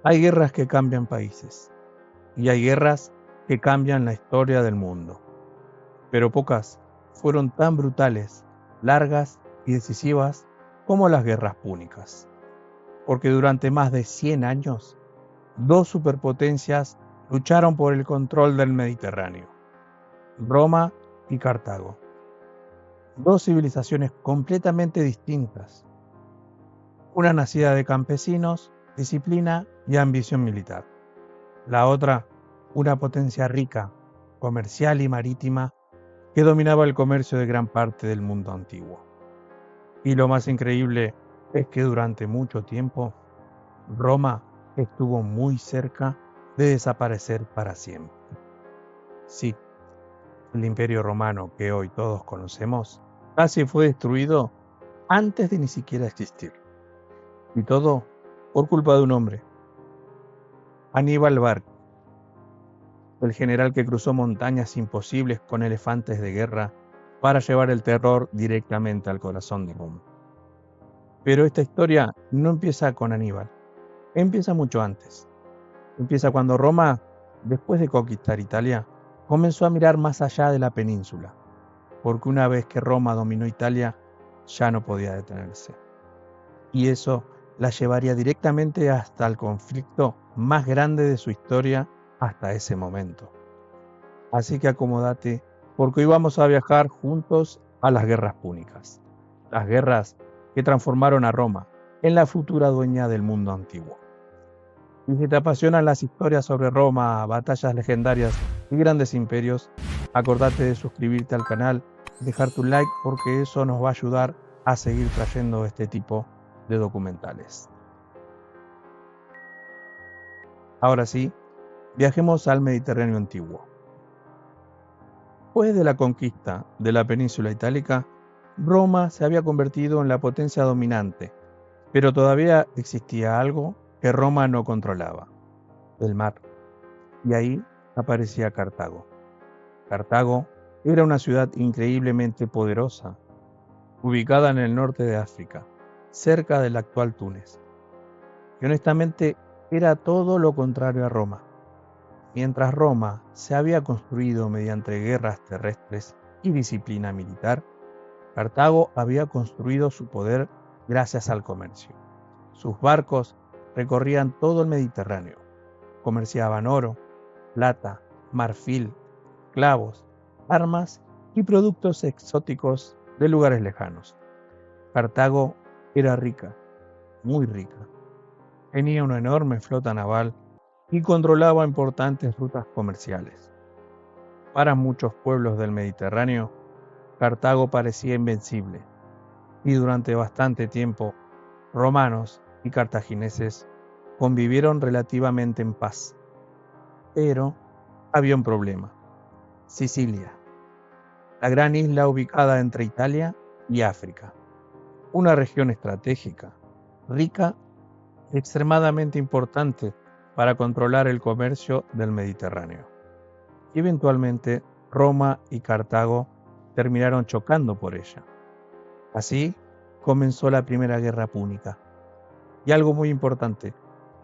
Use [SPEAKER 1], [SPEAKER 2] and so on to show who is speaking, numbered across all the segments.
[SPEAKER 1] Hay guerras que cambian países y hay guerras que cambian la historia del mundo, pero pocas fueron tan brutales, largas y decisivas como las guerras púnicas, porque durante más de 100 años, dos superpotencias lucharon por el control del Mediterráneo, Roma y Cartago. Dos civilizaciones completamente distintas, una nacida de campesinos, disciplina y ambición militar. La otra, una potencia rica, comercial y marítima, que dominaba el comercio de gran parte del mundo antiguo. Y lo más increíble es que durante mucho tiempo, Roma estuvo muy cerca de desaparecer para siempre. Sí, el Imperio Romano que hoy todos conocemos casi fue destruido antes de ni siquiera existir. Y todo por culpa de un hombre, Aníbal Barca, el general que cruzó montañas imposibles con elefantes de guerra para llevar el terror directamente al corazón de Roma. Pero esta historia no empieza con Aníbal, empieza mucho antes. Empieza cuando Roma, después de conquistar Italia, comenzó a mirar más allá de la península, porque una vez que Roma dominó Italia, ya no podía detenerse. Y eso la llevaría directamente hasta el conflicto más grande de su historia hasta ese momento. Así que acomódate, porque hoy vamos a viajar juntos a las guerras púnicas, las guerras que transformaron a Roma en la futura dueña del mundo antiguo. Y si te apasionan las historias sobre Roma, batallas legendarias y grandes imperios, acordate de suscribirte al canal, dejar tu like porque eso nos va a ayudar a seguir trayendo este tipo de documentales. Ahora sí, viajemos al Mediterráneo antiguo. Después de la conquista de la península itálica, Roma se había convertido en la potencia dominante, pero todavía existía algo que Roma no controlaba: el mar. Y ahí aparecía Cartago. Cartago era una ciudad increíblemente poderosa, ubicada en el norte de África, cerca del actual Túnez. Y honestamente era todo lo contrario a Roma. Mientras Roma se había construido mediante guerras terrestres y disciplina militar, Cartago había construido su poder gracias al comercio. Sus barcos recorrían todo el Mediterráneo, comerciaban oro, plata, marfil, clavos, armas y productos exóticos de lugares lejanos. Cartago era rica, muy rica. Tenía una enorme flota naval y controlaba importantes rutas comerciales. Para muchos pueblos del Mediterráneo, Cartago parecía invencible, y durante bastante tiempo, romanos y cartagineses convivieron relativamente en paz. Pero había un problema: Sicilia, la gran isla ubicada entre Italia y África, una región estratégica, rica y extremadamente importante para controlar el comercio del Mediterráneo. Y eventualmente Roma y Cartago terminaron chocando por ella. Así comenzó la Primera Guerra Púnica. Y algo muy importante,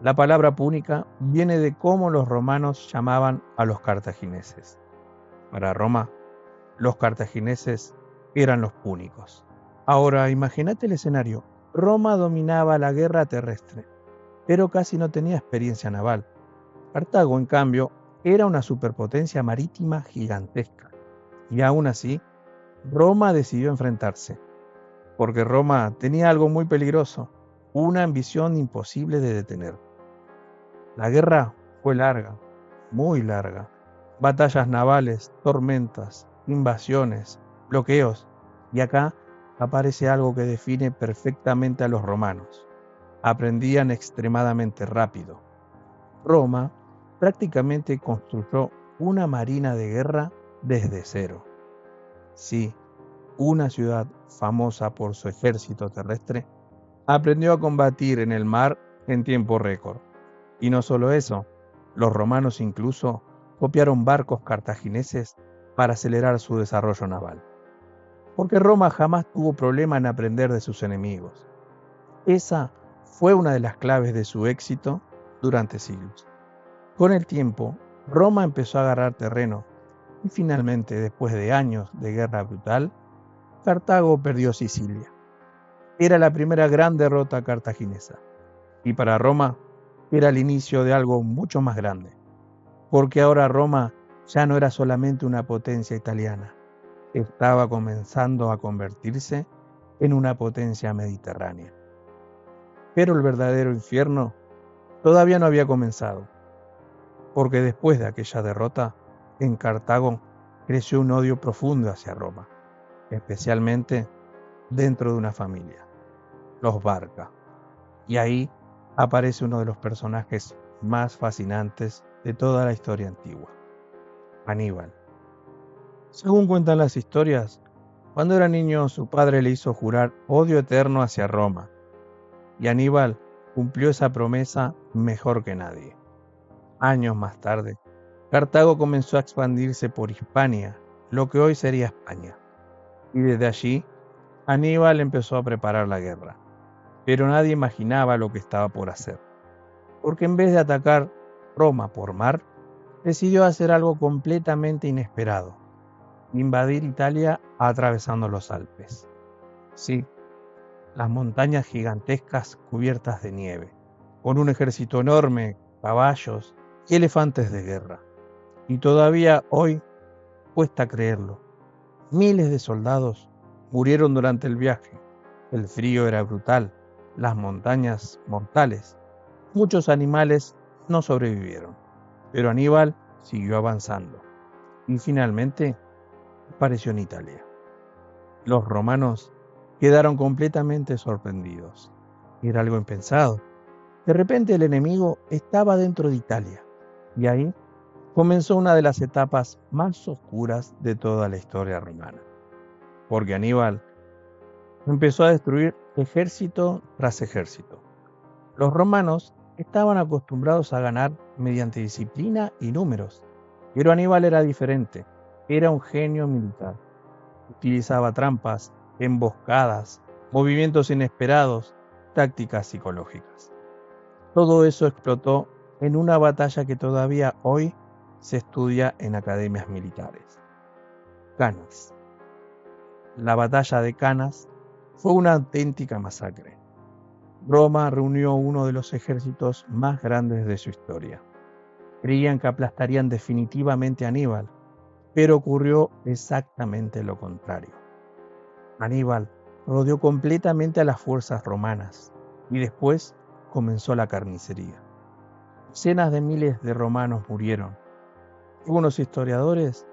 [SPEAKER 1] la palabra púnica viene de cómo los romanos llamaban a los cartagineses. Para Roma, los cartagineses eran los púnicos. Ahora imagínate el escenario: Roma dominaba la guerra terrestre, pero casi no tenía experiencia naval. Cartago, en cambio, era una superpotencia marítima gigantesca. Y aún así, Roma decidió enfrentarse, porque Roma tenía algo muy peligroso: una ambición imposible de detener. La guerra fue larga, muy larga. Batallas navales, tormentas, invasiones, bloqueos. Y acá aparece algo que define perfectamente a los romanos: aprendían extremadamente rápido. Roma prácticamente construyó una marina de guerra desde cero. Sí, una ciudad famosa por su ejército terrestre aprendió a combatir en el mar en tiempo récord. Y no solo eso, los romanos incluso copiaron barcos cartagineses para acelerar su desarrollo naval. Porque Roma jamás tuvo problema en aprender de sus enemigos. Esa fue una de las claves de su éxito durante siglos. Con el tiempo, Roma empezó a agarrar terreno y finalmente, después de años de guerra brutal, Cartago perdió Sicilia. Era la primera gran derrota cartaginesa y para Roma era el inicio de algo mucho más grande, porque ahora Roma ya no era solamente una potencia italiana, estaba comenzando a convertirse en una potencia mediterránea. Pero el verdadero infierno todavía no había comenzado, porque después de aquella derrota, en Cartago creció un odio profundo hacia Roma, especialmente dentro de una familia, los Barca. Y ahí aparece uno de los personajes más fascinantes de toda la historia antigua, Aníbal. Según cuentan las historias, cuando era niño su padre le hizo jurar odio eterno hacia Roma, y Aníbal cumplió esa promesa mejor que nadie. Años más tarde, Cartago comenzó a expandirse por Hispania, lo que hoy sería España, y desde allí Aníbal empezó a preparar la guerra. Pero nadie imaginaba lo que estaba por hacer, porque en vez de atacar Roma por mar, decidió hacer algo completamente inesperado: invadir Italia atravesando los Alpes. Sí, las montañas gigantescas cubiertas de nieve, con un ejército enorme, caballos y elefantes de guerra. Y todavía hoy cuesta creerlo. Miles de soldados murieron durante el viaje. El frío era brutal, las montañas mortales. Muchos animales no sobrevivieron, pero Aníbal siguió avanzando y finalmente apareció en Italia. Los romanos quedaron completamente sorprendidos. Era algo impensado. De repente el enemigo estaba dentro de Italia y ahí comenzó una de las etapas más oscuras de toda la historia romana, porque Aníbal empezó a destruir ejército tras ejército. Los romanos estaban acostumbrados a ganar mediante disciplina y números, pero Aníbal era diferente, era un genio militar. Utilizaba trampas, emboscadas, movimientos inesperados, tácticas psicológicas. Todo eso explotó en una batalla que todavía hoy se estudia en academias militares. Canas. La batalla de Canas fue una auténtica masacre. Roma reunió uno de los ejércitos más grandes de su historia. Creían que aplastarían definitivamente a Aníbal, pero ocurrió exactamente lo contrario. Aníbal rodeó completamente a las fuerzas romanas y después comenzó la carnicería. Decenas de miles de romanos murieron. Algunos historiadores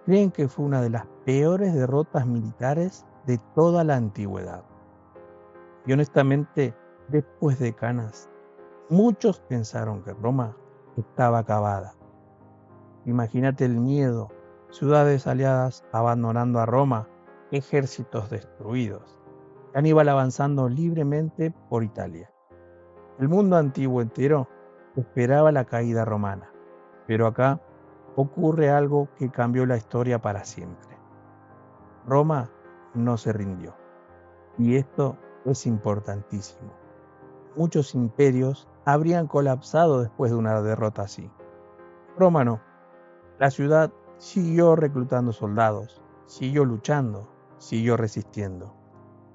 [SPEAKER 1] creen que fue una de las peores derrotas militares de toda la antigüedad. Y honestamente, después de Canas, muchos pensaron que Roma estaba acabada. Imagínate el miedo, ciudades aliadas abandonando a Roma, ejércitos destruidos, Aníbal avanzando libremente por Italia. El mundo antiguo entero esperaba la caída romana, pero acá ocurre algo que cambió la historia para siempre. Roma no se rindió, y esto es importantísimo. Muchos imperios habrían colapsado después de una derrota así. Roma no. La ciudad siguió reclutando soldados, siguió luchando, siguió resistiendo,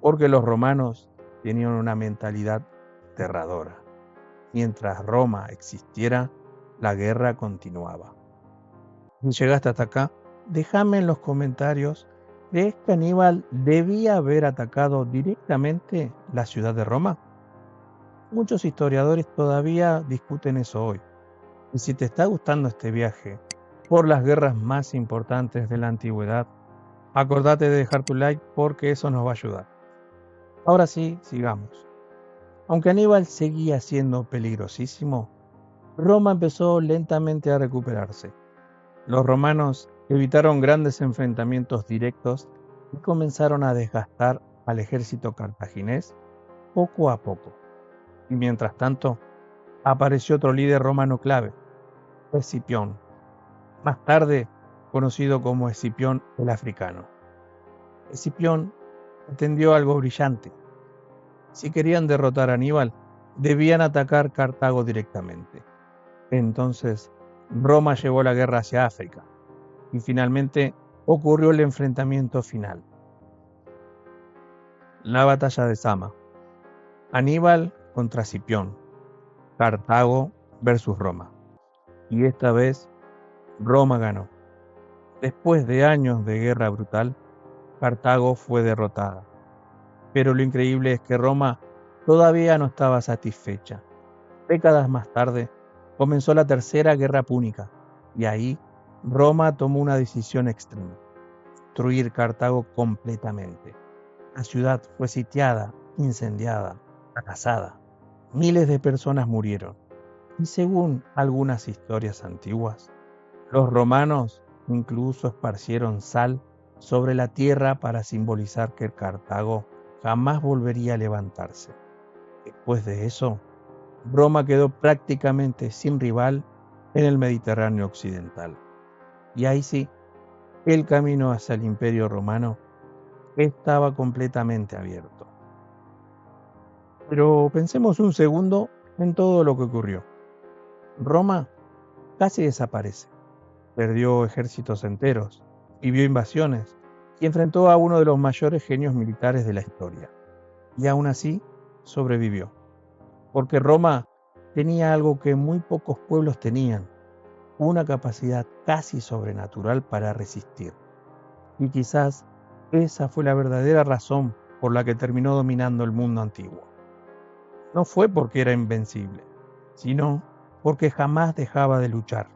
[SPEAKER 1] porque los romanos tenían una mentalidad aterradora. Mientras Roma existiera, la guerra continuaba. Si llegaste hasta acá, déjame en los comentarios, ¿crees que Aníbal debía haber atacado directamente la ciudad de Roma? Muchos historiadores todavía discuten eso hoy. Y si te está gustando este viaje por las guerras más importantes de la antigüedad, acordate de dejar tu like porque eso nos va a ayudar. Ahora sí, sigamos. Aunque Aníbal seguía siendo peligrosísimo, Roma empezó lentamente a recuperarse. Los romanos evitaron grandes enfrentamientos directos y comenzaron a desgastar al ejército cartaginés poco a poco. Y mientras tanto, apareció otro líder romano clave, Escipión, más tarde conocido como Escipión el Africano. Escipión entendió algo brillante. Si querían derrotar a Aníbal, debían atacar Cartago directamente. Entonces, Roma llevó la guerra hacia África y finalmente ocurrió el enfrentamiento final, la batalla de Zama. Aníbal contra Escipión, Cartago versus Roma. Y esta vez Roma ganó. Después de años de guerra brutal, Cartago fue derrotada. Pero lo increíble es que Roma todavía no estaba satisfecha. Décadas más tarde, comenzó la Tercera Guerra Púnica, y ahí Roma tomó una decisión extrema: destruir Cartago completamente. La ciudad fue sitiada, incendiada, arrasada. Miles de personas murieron. Y según algunas historias antiguas, los romanos incluso esparcieron sal sobre la tierra para simbolizar que Cartago jamás volvería a levantarse. Después de eso, Roma quedó prácticamente sin rival en el Mediterráneo occidental. Y ahí sí, el camino hacia el Imperio Romano estaba completamente abierto. Pero pensemos un segundo en todo lo que ocurrió. Roma casi desaparece, perdió ejércitos enteros, vivió invasiones y enfrentó a uno de los mayores genios militares de la historia. Y aún así sobrevivió, porque Roma tenía algo que muy pocos pueblos tenían: una capacidad casi sobrenatural para resistir. Y quizás esa fue la verdadera razón por la que terminó dominando el mundo antiguo. No fue porque era invencible, sino porque jamás dejaba de luchar.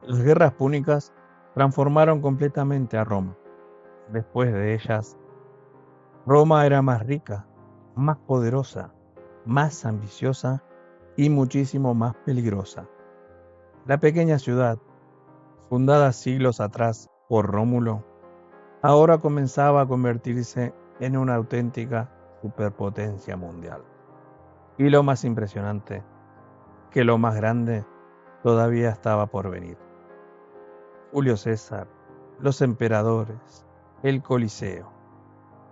[SPEAKER 1] Las guerras púnicas transformaron completamente a Roma. Después de ellas, Roma era más rica, más poderosa, más ambiciosa y muchísimo más peligrosa. La pequeña ciudad, fundada siglos atrás por Rómulo, ahora comenzaba a convertirse en una auténtica superpotencia mundial. Y lo más impresionante, que lo más grande todavía estaba por venir. Julio César, los emperadores, el Coliseo,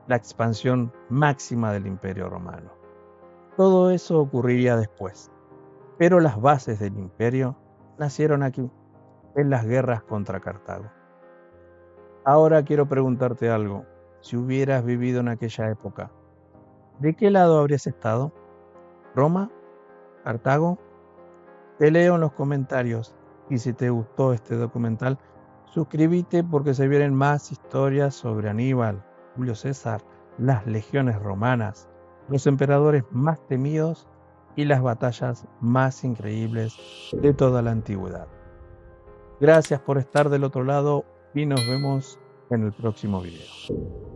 [SPEAKER 1] la expansión máxima del Imperio Romano. Todo eso ocurriría después, pero las bases del imperio nacieron aquí, en las guerras contra Cartago. Ahora quiero preguntarte algo: si hubieras vivido en aquella época, ¿de qué lado habrías estado? ¿Roma? ¿Cartago? Te leo en los comentarios, y si te gustó este documental, suscríbete porque se vienen más historias sobre Aníbal, Julio César, las legiones romanas, los emperadores más temidos y las batallas más increíbles de toda la antigüedad. Gracias por estar del otro lado y nos vemos en el próximo video.